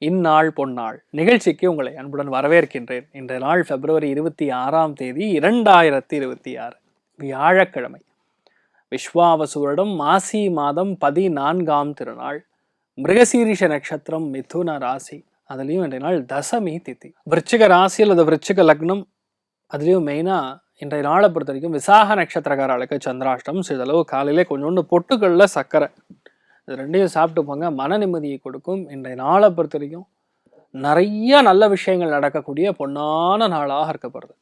இந்நாள் பொன்னாள் நிகழ்ச்சிக்கு உங்களை அன்புடன் வரவேற்கின்றேன். இன்றைய நாள் February 26 2026 வியாழக்கிழமை. விஸ்வாவசு வருடம் மாசி மாதம் 14ஆம் திருநாள். மிருகசீரிஷ நட்சத்திரம், மிதுன ராசி. அதுலேயும் இன்றைய நாள் தசமி திதி. விருச்சிக ராசி அல்லது விருச்சிக லக்னம். அதுலேயும் மெயினாக இன்றைய நாளை பொறுத்த வரைக்கும் விசாக நட்சத்திரக்காரர்களுக்கு சந்திராஷ்டம். சிறிதளவு காலையிலே கொஞ்சோண்டு பொட்டுக்கல்ல சர்க்கரை இது ரெண்டையும் சாப்பிட்டு போங்க, மன நிம்மதியை கொடுக்கும். இன்றைய நாளை பொறுத்த வரைக்கும் நிறைய நல்ல விஷயங்கள் நடக்கக்கூடிய பொன்னான நாளாக இருக்கப்படுது.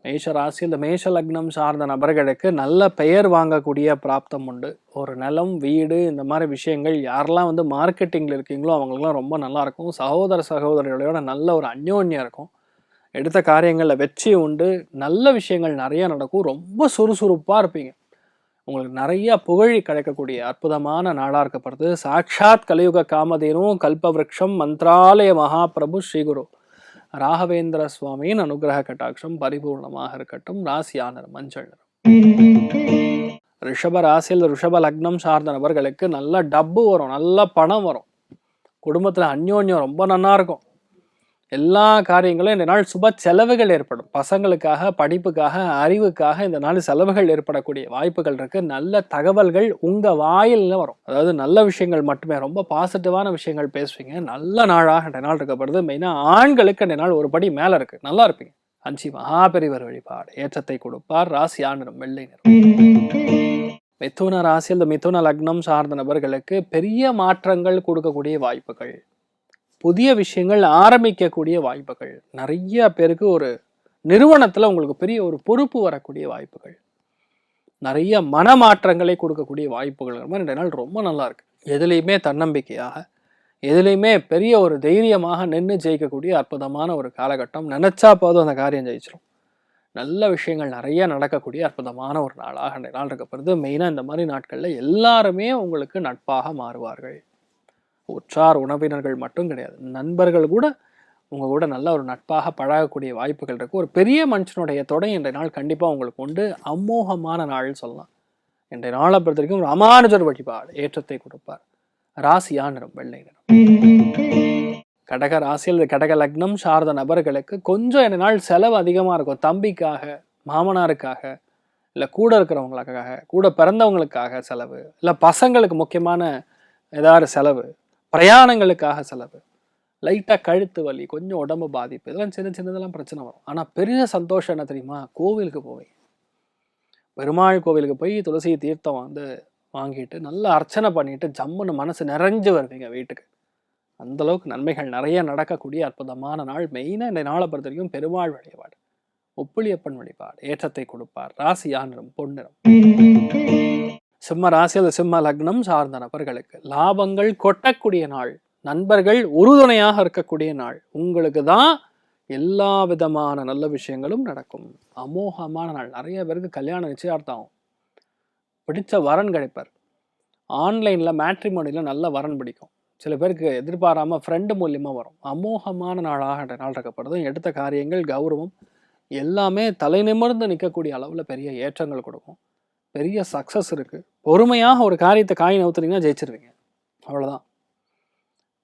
மேஷ ராசி இந்த மேஷ லக்னம் சார்ந்த நபர்களுக்கு நல்ல பெயர் வாங்கக்கூடிய பிராப்தம் உண்டு. ஒரு நிலம், வீடு, இந்த மாதிரி விஷயங்கள் யாரெல்லாம் மார்க்கெட்டிங்கில் இருக்கீங்களோ அவங்களுக்குலாம் ரொம்ப நல்லா இருக்கும். சகோதர சகோதரிகளோட நல்ல ஒரு அந்யோன்யம் இருக்கும். எடுத்த காரியங்களில் வெற்றி உண்டு. நல்ல விஷயங்கள் நிறைய நடக்கும். ரொம்ப சுறுசுறுப்பாக இருப்பீங்க. உங்களுக்கு நிறைய புகழ் கிடைக்கக்கூடிய அற்புதமான நாளாக இருக்கப்படுது. சாட்சாத் கலியுக காமதேனும் கல்பவருஷம் மந்த்ராலய மகாபிரபு ஸ்ரீகுரு ராகவேந்திர சுவாமியின் அனுகிரக கட்டாட்சம் பரிபூர்ணமாக இருக்கட்டும். ராசியான மஞ்சள் நிறம். ரிஷப ராசியில் ரிஷப லக்னம் சார்ந்த நபர்களுக்கு நல்ல டப்பு வரும், நல்ல பணம் வரும். குடும்பத்தில் அந்யோன்யம் ரொம்ப நல்லா இருக்கும். எல்லா காரியங்களும் இந்த நாள் சுப செலவுகள் ஏற்படும். பசங்களுக்காக, படிப்புக்காக, அறிவுக்காக இந்த நாள் செலவுகள் ஏற்படக்கூடிய வாய்ப்புகள் இருக்கு. நல்ல தகவல்கள் உங்க வாயில வரும். அதாவது நல்ல விஷயங்கள் மட்டுமே, ரொம்ப பாசிட்டிவான விஷயங்கள் பேசுவீங்க. நல்ல நாளாக இந்த நாள் இருக்கப்படுது. மெயினா ஆண்களுக்கு இந்த நாள் ஒரு படி மேல இருக்கு, நல்லா இருப்பீங்க. அஞ்சி மகாபெரிவர் வழிபாடு ஏற்றத்தை கொடுப்பார். ராசியான நிறம் வெள்ளை நிறம். மிதுன ராசி இந்த மிதுன லக்னம் சார்ந்த நபர்களுக்கு பெரிய மாற்றங்கள் கொடுக்கக்கூடிய வாய்ப்புகள், புதிய விஷயங்கள் ஆரம்பிக்கக்கூடிய வாய்ப்புகள், நிறைய பேருக்கு ஒரு நிறுவனத்தில் உங்களுக்கு பெரிய ஒரு பொறுப்பு வரக்கூடிய வாய்ப்புகள், நிறைய மனமாற்றங்களை கொடுக்கக்கூடிய வாய்ப்புகள் இந்த நாள் ரொம்ப நல்லா இருக்கு. எதுலேயுமே தன்னம்பிக்கையாக, எதுலேயுமே பெரிய ஒரு தைரியமாக நின்று ஜெயிக்கக்கூடிய அற்புதமான ஒரு காலகட்டம். நினைச்சா போதும் அந்த காரியம் ஜெயிச்சிடும். நல்ல விஷயங்கள் நிறைய நடக்கக்கூடிய அற்புதமான ஒரு நாளாக இந்த நாள் இருக்கப்படுது. மெயினாக இந்த மாதிரி நாட்களில் எல்லாருமே உங்களுக்கு நட்பாக மாறுவார்கள். உற்றார் உணவினர்கள் மட்டும் கிடையாது, நண்பர்கள் கூட உங்க கூட நல்ல ஒரு நட்பாக பழகக்கூடிய வாய்ப்புகள் இருக்கு. ஒரு பெரிய மனுஷனுடைய தொடை இன்றைய நாள் கண்டிப்பா உங்களுக்கு உண்டு. அமோகமான நாள் சொல்லலாம். இன்றைய நாளை பொறுத்த வரைக்கும் ராமானுஜர் வழிபாடு ஏற்றத்தை கொடுப்பார். ராசியா நிறம் வெள்ளை நிறம். கடக ராசியில் கடக லக்னம் சார்ந்த நபர்களுக்கு கொஞ்சம் இந்த நாள் செலவு அதிகமா இருக்கும். தம்பிக்காக, மாமனாருக்காக, இல்லை கூட இருக்கிறவங்களுக்காக, கூட பிறந்தவங்களுக்காக செலவு, இல்லை பசங்களுக்கு முக்கியமான ஏதாவது செலவு, பிரயாணங்களுக்காக செலவு, லைட்டாக கழுத்து வலி, கொஞ்சம் உடம்பு பாதிப்பு, இதெல்லாம் சின்ன சின்னதெல்லாம் பிரச்சனை வரும். ஆனால் பெரிய சந்தோஷம் என்ன தெரியுமா? கோவிலுக்கு போவீங்க. பெருமாள் கோவிலுக்கு போய் துளசி தீர்த்தம் வாங்கிட்டு நல்லா அர்ச்சனை பண்ணிட்டு ஜம்முன்னு மனசு நிறைஞ்சு வருவீங்க வீட்டுக்கு. அந்த அளவுக்கு நன்மைகள் நிறைய நடக்கக்கூடிய அற்புதமான நாள். மெயினாக இந்த நாளை பொறுத்த வரைக்கும் பெருமாள் வழிபாடு, உப்புளியப்பன் வழிபாடு ஏற்றத்தை கொடுப்பார். ராசியா நிறம் பொன்னிறம். சிம்ம ராசியில் சிம்ம லக்னம் சார்ந்த நபர்களுக்கு லாபங்கள் கொட்டக்கூடிய நாள். நண்பர்கள் உறுதுணையாக இருக்கக்கூடிய நாள். உங்களுக்கு தான் எல்லா விதமான நல்ல விஷயங்களும் நடக்கும். அமோகமான நாள். நிறைய பேருக்கு கல்யாணம் நிச்சயார்த்தம் ஆகும். பிடிச்ச வரன் கிடைப்பார். ஆன்லைனில் மேட்ரிமோனியில் நல்ல வரன் பிடிக்கும். சில பேருக்கு எதிர்பாராமல் ஃப்ரெண்டு மூலியமாக வரும். அமோகமான நாளாக நாள் இருக்கப்படுது. எடுத்த காரியங்கள், கௌரவம் எல்லாமே தலை நிமிர்ந்து நிற்கக்கூடிய அளவில் பெரிய ஏற்றங்கள் கொடுக்கும். பெரிய சக்ஸஸ் இருக்குது. பொறுமையாக ஒரு காரியத்தை காய் நவுத்துறீங்கன்னா ஜெயிச்சிருவீங்க. அவ்வளோதான்.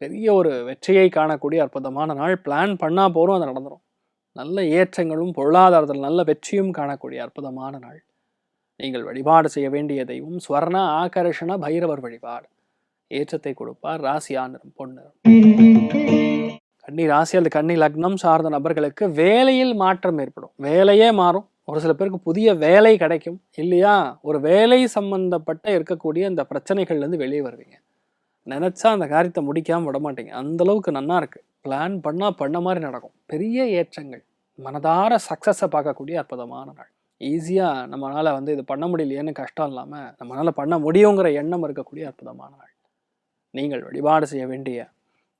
பெரிய ஒரு வெற்றியை காணக்கூடிய அற்புதமான நாள். பிளான் பண்ணால் போகிறோம், அது நடந்துடும். நல்ல ஏற்றங்களும் பொருளாதாரத்தில் நல்ல வெற்றியும் காணக்கூடிய அற்புதமான நாள். நீங்கள் வழிபாடு செய்ய வேண்டிய தெய்வம் ஸ்வர்ண ஆகர்ஷண பைரவர் வழிபாடு ஏற்றத்தை கொடுப்பார். ராசியா நிறம் பொன்னிறம். கன்னி ராசி அல்லது கன்னி லக்னம் சார்ந்த நபர்களுக்கு வேலையில் மாற்றம் ஏற்படும். வேலையே மாறும். ஒரு சில பேருக்கு புதிய வேலை கிடைக்கும் இல்லையா? ஒரு வேலை சம்பந்தப்பட்ட இருக்கக்கூடிய இந்த பிரச்சனைகள்லேருந்து வெளியே வருவீங்க. நினச்சா அந்த காரியத்தை முடிக்காமல் விட மாட்டீங்க. அந்தளவுக்கு நல்லா இருக்குது. பிளான் பண்ணால் பண்ண மாதிரி நடக்கும். பெரிய ஏற்றங்கள், மனதார சக்ஸஸை பார்க்கக்கூடிய அற்புதமான நாள். ஈஸியாக நம்மளால் இது பண்ண முடியலையேன்னு கஷ்டம் இல்லாமல் நம்மளால் பண்ண முடியுங்கிற எண்ணம் இருக்கக்கூடிய அற்புதமான நாள். நீங்கள் வழிபாடு செய்ய வேண்டிய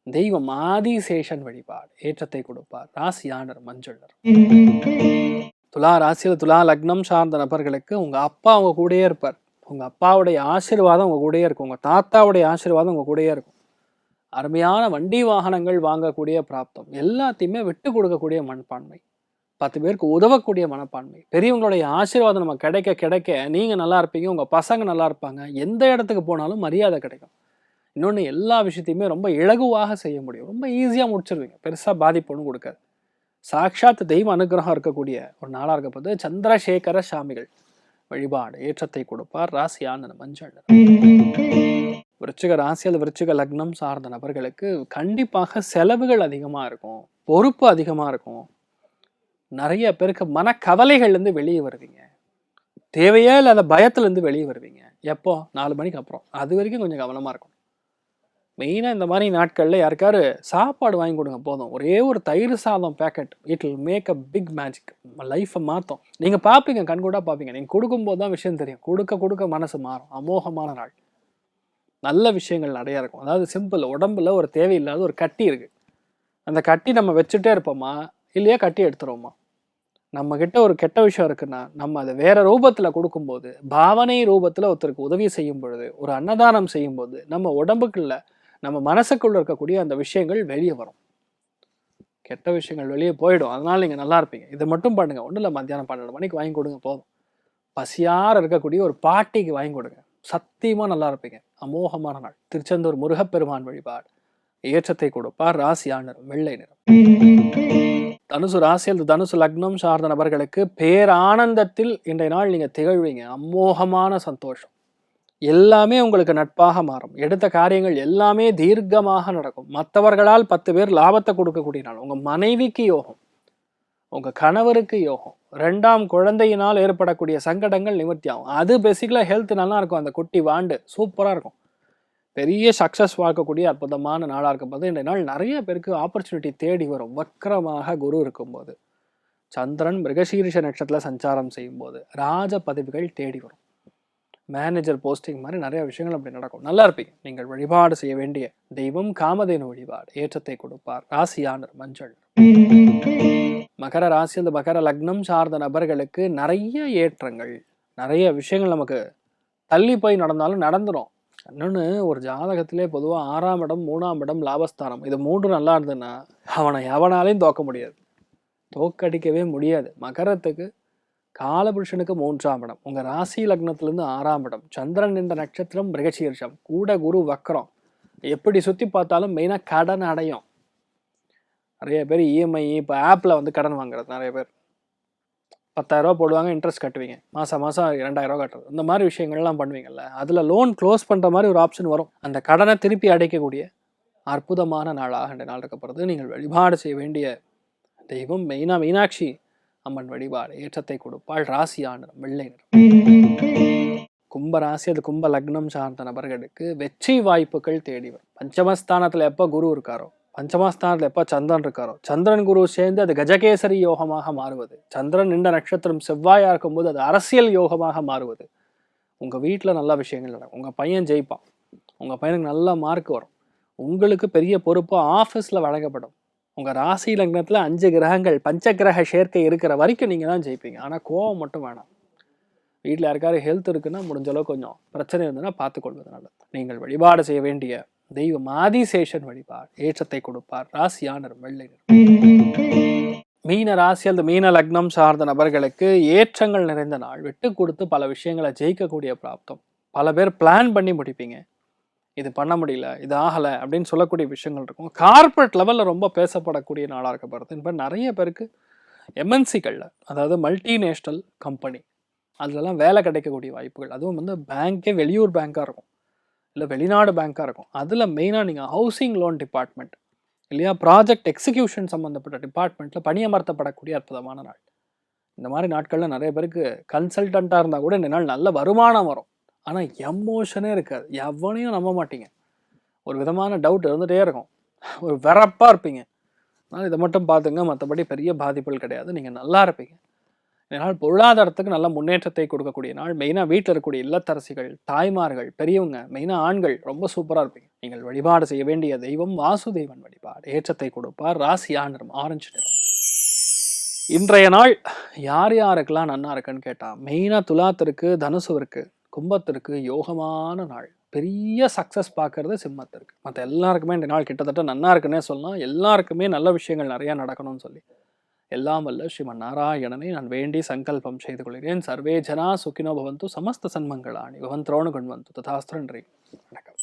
தெய்வம் ஆதிசேஷன் வழிபாடு ஏற்றத்தை கொடுப்பார். ராசியானர் மஞ்சள் நிறம். துலா ராசியில் துலா லக்னம் சார்ந்த நபர்களுக்கு உங்கள் அப்பா உங்க கூடயே இருப்பார். உங்கள் அப்பாவுடைய ஆசீர்வாதம் உங்கள் கூடயே இருக்கும். உங்கள் தாத்தாவுடைய ஆசீர்வாதம் உங்கள் கூடயே இருக்கும். அருமையான வண்டி வாகனங்கள் வாங்கக்கூடிய பிராப்தம், எல்லாத்தையுமே விட்டு கொடுக்கக்கூடிய மனப்பான்மை, 10 பேருக்கு உதவக்கூடிய மனப்பான்மை, பெரியவங்களுடைய ஆசீர்வாதம் நம்ம கிடைக்க கிடைக்க நீங்கள் நல்லா இருப்பீங்க, உங்கள் பசங்க நல்லா இருப்பாங்க. எந்த இடத்துக்கு போனாலும் மரியாதை கிடைக்கும். இன்னொன்று, எல்லா விஷயத்தையுமே ரொம்ப இலகுவாக செய்ய முடியும். ரொம்ப ஈஸியாக முடிச்சிருவீங்க. பெருசாக பாதிப்பு ஒன்றும் கொடுக்காது. சாட்சாத் தெய்வ அனுகிரகம் இருக்கக்கூடிய ஒரு நாளாக இருக்கப்போது சந்திரசேகர சாமிகள் வழிபாடு ஏற்றத்தை கொடுப்பார். ராசியான மஞ்சள் நிறம். விருச்சிக ராசி அல்லது விருச்சிக லக்னம் சார்ந்த நபர்களுக்கு கண்டிப்பாக செலவுகள் அதிகமாக இருக்கும், பொறுப்பு அதிகமாக இருக்கும். நிறைய பேருக்கு மனக்கவலைகள்லேருந்து வெளியே வருவீங்க. தேவையே இல்லாத பயத்துலேருந்து வெளியே வருவீங்க. எப்போ? 4 மணிக்கு அப்புறம். அது வரைக்கும் கொஞ்சம் கவனமாக இருக்கும். மெயினாக இந்த மாதிரி நாட்களில் யாருக்காரு சாப்பாடு வாங்கி கொடுங்க போதும். ஒரே ஒரு தயிர் சாதம் packet, it will make a big magic. லைஃப்பை மாற்றும். நீங்கள் பார்ப்பீங்க, கண்கூடாக பார்ப்பீங்க. நீங்கள் கொடுக்கும்போது தான் விஷயம் தெரியும். கொடுக்க கொடுக்க மனசு மாறும். அமோகமான நாள். நல்ல விஷயங்கள் நிறையா இருக்கும். அதாவது சிம்பிள், உடம்புல ஒரு தேவையில்லாத ஒரு கட்டி இருக்குது. அந்த கட்டி நம்ம வச்சுட்டே இருப்போமா, இல்லையா கட்டி எடுத்துருவோமா? நம்மக்கிட்ட ஒரு கெட்ட விஷயம் இருக்குன்னா நம்ம அதை வேற ரூபத்தில் கொடுக்கும்போது, பாவனை ரூபத்தில் ஒருத்தருக்கு உதவி செய்யும் பொழுது, ஒரு அன்னதானம் செய்யும்போது நம்ம உடம்புக்குள்ள, நம்ம மனசுக்குள்ள இருக்கக்கூடிய அந்த விஷயங்கள் வெளியே வரும். கெட்ட விஷயங்கள் வெளியே போயிடும். அதனால நீங்கள் நல்லா இருப்பீங்க. இதை மட்டும் பண்ணுங்க. ஒன்றும் இல்லை, மத்தியானம் 12 மணிக்கு வாங்கி கொடுங்க போதும். பசியார இருக்கக்கூடிய ஒரு பாட்டிக்கு வாங்கி கொடுங்க. சத்தியமாக நல்லா இருப்பீங்க. அமோகமான நாள். திருச்செந்தூர் முருகப்பெருமான் வழிபாடு ஏற்றத்தை கொடுப்பார். ராசியான வெள்ளை நிறம். தனுசு ராசி அல்லது தனுசு லக்னம் சார்ந்த நபர்களுக்கு பேரானந்தத்தில் இன்றைய நாள் நீங்க திகழ்வீங்க. அமோகமான சந்தோஷம். எல்லாமே உங்களுக்கு நட்பாக மாறும். எடுத்த காரியங்கள் எல்லாமே தீர்க்கமாக நடக்கும். மற்றவர்களால் 10 பேர் லாபத்தை கொடுக்கக்கூடிய நாள். உங்க மனைவிக்கு யோகம், உங்க கணவருக்கு யோகம். 2ஆம் குழந்தையினால் ஏற்படக்கூடிய சங்கடங்கள் நிவர்த்தி ஆகும். அது பேசிக்கலா ஹெல்த் நல்லா இருக்கும். அந்த குட்டி வாண்டு சூப்பரா இருக்கும். பெரிய சக்ஸஸ் பார்க்கக்கூடிய அற்புதமான நாளாக இருக்கும்போது இந்த நாள் நிறைய பேருக்கு ஆப்பர்ச்சுனிட்டி தேடி வரும். வக்கரமாக குரு இருக்கும்போது, சந்திரன் மிருகசீரிஷ நட்சத்திரத்தில் சஞ்சாரம் செய்யும்போது ராஜ பதவிகள் தேடி வரும். மேனேஜர் போஸ்டிங் மாதிரி நிறைய விஷயங்கள் அப்படி நடக்கும். நல்லா இருப்பீங்க. நீங்கள் வழிபாடு செய்ய வேண்டிய தெய்வம் காமதேனு வழிபாடு ஏற்றத்தை கொடுப்பார். ராசியான மஞ்சள். மகர ராசி அந்த மகர லக்னம் சார்ந்த நபர்களுக்கு நிறைய ஏற்றங்கள், நிறைய விஷயங்கள் நமக்கு தள்ளி போய் நடந்தாலும் நடந்துடும். இன்னொன்று, ஒரு ஜாதகத்திலே பொதுவாக 6ஆம் இடம் 3ஆம் இடம் லாபஸ்தானம், இது 3 நல்லா இருந்ததுன்னா அவனை எவனாலையும் தோக்க முடியாது, தோக்கடிக்கவே முடியாது. மகரத்துக்கு காலபுருஷனுக்கு 3ஆம் இடம், உங்கள் ராசி லக்னத்திலேருந்து 6ஆம் இடம், சந்திரன் என்ற நட்சத்திரம் மிருகசீரிஷம், கூட குரு வக்கரம். எப்படி சுற்றி பார்த்தாலும் மெயினாக கடன் அடையும். நிறைய பேர் இஎம்ஐ இப்போ ஆப்பில் வந்து கடன் வாங்குறது. நிறைய பேர் 10,000 ரூபா போடுவாங்க, இன்ட்ரெஸ்ட் கட்டுவீங்க. மாதம் 2,000 ரூபா கட்டுறது. இந்த மாதிரி விஷயங்கள்லாம் பண்ணுவீங்கல்ல, அதில் லோன் க்ளோஸ் பண்ணுற மாதிரி ஒரு ஆப்ஷன் வரும். அந்த கடனை திருப்பி அடைக்கக்கூடிய அற்புதமான நாளாக இந்த நாள் இருக்கப்படுறது. நீங்கள் வழிபாடு செய்ய வேண்டிய தெய்வம் மீனாட்சி அம்மன் வழிபாடு ஏற்றத்தை கொடுப்பாள். ராசியான வெள்ளை நிறம். கும்ப ராசி அது கும்ப லக்னம் சார்ந்த நபர்களுக்கு வெற்றி வாய்ப்புகள் தேடி வரும். பஞ்சமஸ்தானத்தில் எப்போ குரு இருக்காரோ, பஞ்சமஸ்தானத்தில் எப்போ சந்திரன் இருக்காரோ, சந்திரன் குரு சேர்ந்து அது கஜகேசரி யோகமாக மாறுவது, சந்திரன் நின்ற நட்சத்திரம் செவ்வாயா இருக்கும்போது அது அரசியல் யோகமாக மாறுவது. உங்கள் வீட்டில் நல்ல விஷயங்கள் நடக்கும். உங்கள் பையன் ஜெயிப்பான், உங்கள் பையனுக்கு நல்ல மார்க் வரும், உங்களுக்கு பெரிய பொறுப்பு ஆஃபீஸில் வழங்கப்படும். உங்கள் ராசி லக்னத்தில் 5 கிரகங்கள் பஞ்சகிரக சேர்க்கை இருக்கிற வரைக்கும் நீங்கள் தான் ஜெயிப்பீங்க. ஆனால் கோவம் மட்டும் வேணாம். வீட்டில் யாருக்காரு ஹெல்த் இருக்குன்னா முடிஞ்ச அளவு கொஞ்சம் பிரச்சனை இருந்ததுன்னா பார்த்துக்கொள்வது நல்லது. நீங்கள் வழிபாடு செய்ய வேண்டிய தெய்வம் ஆதிசேஷன் வழிபாடு ஏற்றத்தை கொடுப்பார். ராசியான வெள்ளை நிறம். மீன ராசி அல்லது மீன லக்னம் சார்ந்த நபர்களுக்கு ஏற்றங்கள் நிறைந்த நாள். விட்டு கொடுத்து பல விஷயங்களை ஜெயிக்கக்கூடிய பிராப்தம். பல பேர் பிளான் பண்ணி முடிப்பீங்க, இது பண்ண முடியல, இது ஆகலை அப்படின்னு சொல்லக்கூடிய விஷயங்கள் இருக்கும். கார்பரேட் லெவலில் ரொம்ப பேசப்படக்கூடிய நாளாக இருக்கப்படுறது. இப்போ நிறைய பேருக்கு எம்என்சிகளில், அதாவது மல்டிநேஷ்னல் கம்பெனி, அதுலலாம் வேலை கிடைக்கக்கூடிய வாய்ப்புகள். அதுவும் வந்து பேங்க்கே வெளியூர் பேங்காக இருக்கும், இல்லை வெளிநாடு பேங்காக இருக்கும். அதில் மெயினாக நீங்கள் ஹவுசிங் லோன் டிபார்ட்மெண்ட் இல்லையா, ப்ராஜெக்ட் எக்ஸிக்யூஷன் சம்மந்தப்பட்ட டிபார்ட்மெண்ட்டில் பணியமர்த்தப்படக்கூடிய அற்புதமான நாள். இந்த மாதிரி நாட்களில் நிறைய பேருக்கு கன்சல்டண்ட்டாக இருந்தால் கூட இந்த நாள் நல்ல வருமானம் வரும். ஆனால் எமோஷனே இருக்காது. எவனையும் நம்ப மாட்டீங்க. ஒரு விதமான டவுட் இருந்துகிட்டே இருக்கும். ஒரு வெறப்பாக இருப்பீங்க. ஆனால் இதை மட்டும் பார்த்துங்க, மற்றபடி பெரிய பாதிப்புகள் கிடையாது. நீங்கள் நல்லா இருப்பீங்க. இதனால் பொருளாதாரத்துக்கு நல்ல முன்னேற்றத்தை கொடுக்கக்கூடிய நாள். மெயினாக வீட்டில் இருக்கக்கூடிய இல்லத்தரசிகள், தாய்மார்கள், பெரியவங்க, மெயினாக ஆண்கள் ரொம்ப சூப்பராக இருப்பீங்க. நீங்கள் வழிபாடு செய்ய வேண்டிய தெய்வம் வாசுதேவன் வழிபாடு ஏற்றத்தை கொடுப்பார். ராசியான நிறம் ஆரஞ்சு நிறம். இன்றைய நாள் யார் யாருக்கெல்லாம் நன்னா இருக்குன்னு கேட்டால், மெயினாக துலாத்திற்கு, தனுசுவிற்கு, கும்பத்திற்கு யோகமான நாள். பெரிய சக்ஸஸ் பார்க்கறது சிம்மத்திற்கு. மற்ற எல்லாருக்குமே இந்த நாள் கிட்டத்தட்ட நன்னா இருக்குன்னே சொல்லலாம். எல்லாருக்குமே நல்ல விஷயங்கள் நிறையா நடக்கணும்னு சொல்லி எல்லாம் வல்ல ஸ்ரீமன் நாராயணனை நான் வேண்டி சங்கல்பம் செய்து கொள்கிறேன். சர்வே ஜனா சுகினோ பவந்து, சமஸ்த சன்மங்களாணி பவந்தோணு குண்வந்து. ததாஸ்திர. நன்றி. வணக்கம்.